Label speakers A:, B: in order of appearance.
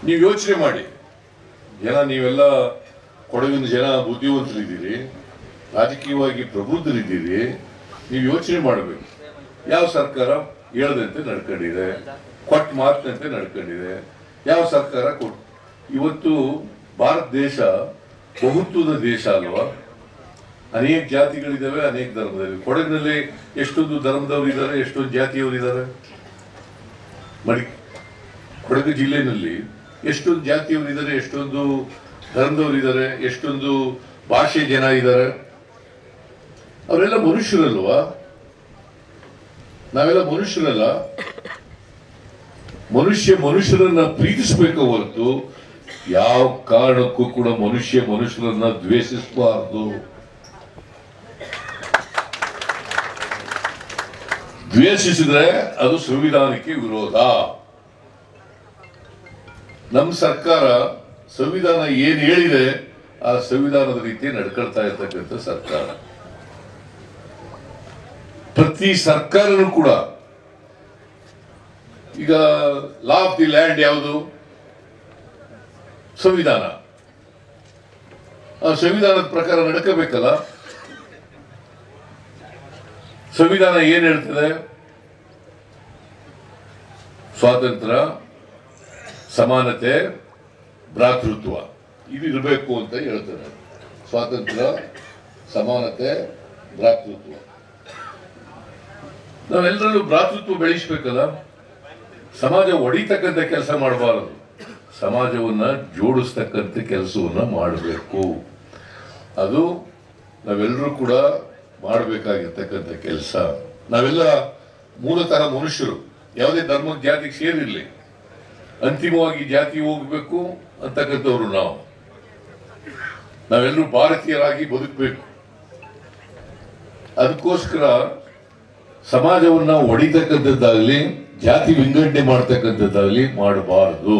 A: ನೀವು ಯೋಚನೆ ಮಾಡಿ, ಜನ ನೀವೆಲ್ಲ ಕೊಡಗಿನ ಜನ ಬುದ್ಧಿವಂತರಿದ್ದೀರಿ, ರಾಜಕೀಯವಾಗಿ ಪ್ರಬುದ್ಧರಿದ್ದೀರಿ. ನೀವು ಯೋಚನೆ ಮಾಡಬೇಕು, ಯಾವ ಸರ್ಕಾರ ಹೇಳದಂತೆ ನಡ್ಕೊಂಡಿದೆ, ಕೊಟ್ಟ ಮಾತಿನಂತೆ ನಡ್ಕೊಂಡಿದೆ, ಯಾವ ಸರ್ಕಾರ ಕೊಟ್ಟು. ಇವತ್ತು ಭಾರತ ದೇಶ ಬಹುತ್ವದ ದೇಶ ಅಲ್ವಾ? ಅನೇಕ ಜಾತಿಗಳಿದ್ದಾವೆ, ಅನೇಕ ಧರ್ಮದಲ್ಲಿವೆ. ಕೊಡಗಿನಲ್ಲಿ ಎಷ್ಟೊಂದು ಧರ್ಮದವರು ಇದ್ದಾರೆ, ಎಷ್ಟೊಂದು ಜಾತಿಯವರು ಇದ್ದಾರೆ. ಕೊಡಗು ಜಿಲ್ಲೆಯಲ್ಲಿ ಎಷ್ಟೊಂದು ಜಾತಿಯವರು ಇದ್ದಾರೆ, ಎಷ್ಟೊಂದು ಧರ್ಮದವರು ಇದ್ದಾರೆ, ಎಷ್ಟೊಂದು ಭಾಷೆ ಜನ ಇದ್ದಾರೆ. ಅವರೆಲ್ಲ ಮನುಷ್ಯರಲ್ವಾ? ನಾವೆಲ್ಲ ಮನುಷ್ಯರಲ್ಲ? ಮನುಷ್ಯರನ್ನ ಪ್ರೀತಿಸಬೇಕು ಹೊರತು ಯಾವ ಕಾರಣಕ್ಕೂ ಕೂಡ ಮನುಷ್ಯರನ್ನ ದ್ವೇಷಿಸಬಾರದು. ದ್ವೇಷಿಸಿದ್ರೆ ಅದು ಸಂವಿಧಾನಕ್ಕೆ ವಿರೋಧ. ನಮ್ಮ ಸರ್ಕಾರ ಸಂವಿಧಾನ ಏನ್ ಹೇಳಿದೆ ಆ ಸಂವಿಧಾನದ ರೀತಿ ನಡ್ಕೊಳ್ತಾ ಇರ್ತಕ್ಕಂಥ ಸರ್ಕಾರ. ಪ್ರತಿ ಸರ್ಕಾರನೂ ಕೂಡ ಈಗ ಲಾ ಆಫ್ ದಿ ಲ್ಯಾಂಡ್ ಯಾವುದು? ಸಂವಿಧಾನ. ಆ ಸಂವಿಧಾನದ ಪ್ರಕಾರ ನಡ್ಕೋಬೇಕಲ್ಲ. ಸಂವಿಧಾನ ಏನ್ ಹೇಳ್ತದೆ? ಸ್ವಾತಂತ್ರ್ಯ, ಸಮಾನತೆ, ಭ್ರಾತೃತ್ವ ಇದು ಇರಬೇಕು ಅಂತ ಹೇಳ್ತದೆ. ಸ್ವಾತಂತ್ರ್ಯ, ಸಮಾನತೆ, ಭ್ರಾತೃತ್ವ. ನಾವೆಲ್ಲರಲ್ಲೂ ಭ್ರಾತೃತ್ವ ಬೆಳೆಸಬೇಕಲ್ಲ. ಸಮಾಜ ಒಡಿತಕ್ಕಂಥ ಕೆಲಸ ಮಾಡಬಾರದು, ಸಮಾಜವನ್ನ ಜೋಡಿಸ್ತಕ್ಕಂಥ ಕೆಲಸವನ್ನ ಮಾಡಬೇಕು. ಅದು ನಾವೆಲ್ಲರೂ ಕೂಡ ಮಾಡಬೇಕಾಗಿರ್ತಕ್ಕಂಥ ಕೆಲಸ. ನಾವೆಲ್ಲ ಮೂಲತಃ ಮನುಷ್ಯರು, ಯಾವುದೇ ಧರ್ಮದ ಜಾತಿಗೆ ಸೇರಿರಲಿ, ಅಂತಿಮವಾಗಿ ಜಾತಿ ಹೋಗ್ಬೇಕು ಅಂತಕ್ಕಂಥವ್ರು ನಾವೆಲ್ಲರೂ ಭಾರತೀಯರಾಗಿ ಬದುಕಬೇಕು. ಅದಕ್ಕೋಸ್ಕರ ಸಮಾಜವನ್ನ ಒಡಿತಕ್ಕಂಥದ್ದಾಗಲಿ, ಜಾತಿ ವಿಂಗಡಣೆ ಮಾಡ್ತಕ್ಕಂಥದ್ದಾಗಲಿ ಮಾಡಬಾರದು.